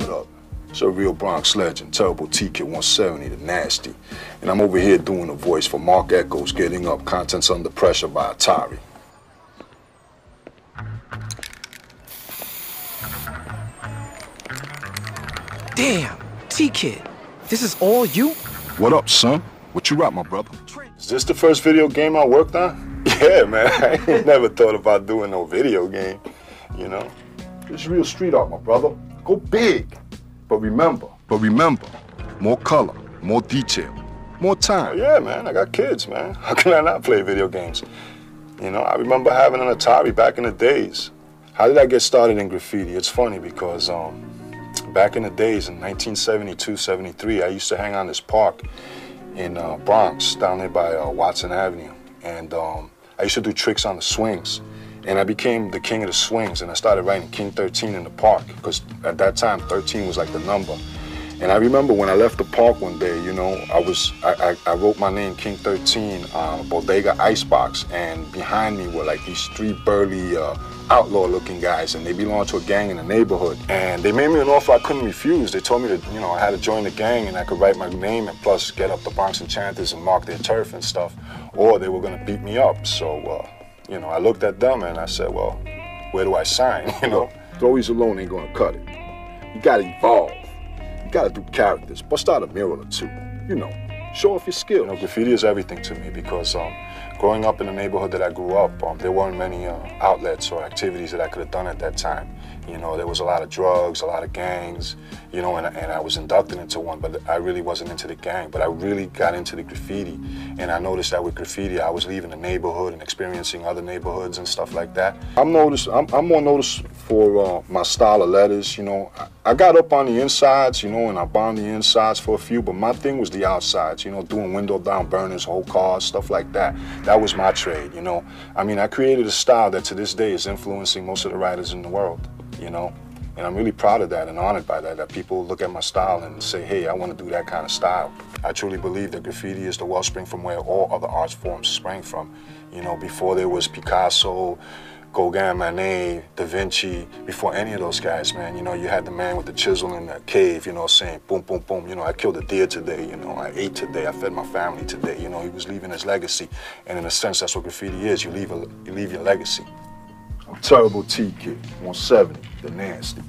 what up? It's a real Bronx legend, Terrible T-Kid 170, the nasty. And I'm over here doing a voice for Marc Ecko's Getting Up, Contents Under Pressure by Atari. Damn, T-Kid, this is all you? What up, son? What you rap, my brother? Is this the first video game I worked on? Yeah, man, I ain't never thought about doing no video game, you know? It's real street art, my brother. Go big. But remember, more color, more detail, more time. Oh, yeah, man, I got kids, man. How can I not play video games? You know, I remember having an Atari back in the days. How did I get started in graffiti? It's funny because back in the days, in 1972, 73, I used to hang on this park in Bronx, down there by Watson Avenue. And I used to do tricks on the swings. And I became the king of the swings, and I started writing King 13 in the park, because at that time, 13 was like the number. And I remember when I left the park one day, you know, I wrote my name, King 13, on a bodega icebox, and behind me were like these three burly, outlaw-looking guys, and they belonged to a gang in the neighborhood. And they made me an offer I couldn't refuse. They told me that, you know, I had to join the gang, and I could write my name, and plus get up the Bronx Enchanters and mark their turf and stuff, or they were gonna beat me up. So, you know, I looked at them and I said, well, where do I sign, you know? Always alone ain't gonna cut it. You gotta evolve. You gotta do characters, bust out a mural or two, you know, show off your skill. You know, graffiti is everything to me because growing up in the neighborhood that I grew up, there weren't many outlets or activities that I could have done at that time. You know, there was a lot of drugs, a lot of gangs, you know, and I was inducted into one, but I really wasn't into the gang. But I really got into the graffiti, and I noticed that with graffiti, I was leaving the neighborhood and experiencing other neighborhoods and stuff like that. I'm more noticed for my style of letters, you know. I got up on the insides, you know, and I bombed the insides for a few, but my thing was the outsides, you know, doing window down burners, whole cars, stuff like that. That was my trade, you know. I mean, I created a style that to this day is influencing most of the writers in the world. You know, and I'm really proud of that and honored by that, that people look at my style and say, hey, I want to do that kind of style. I truly believe that graffiti is the wellspring from where all other art forms sprang from. You know, before there was Picasso, Gauguin, Manet, Da Vinci, before any of those guys, man, you know, you had the man with the chisel in the cave, you know, saying boom, boom, boom, you know, I killed a deer today, you know, I ate today, I fed my family today, you know, he was leaving his legacy. And in a sense, that's what graffiti is, you leave your legacy. I'm Terrible T-Kid 170, the nasty.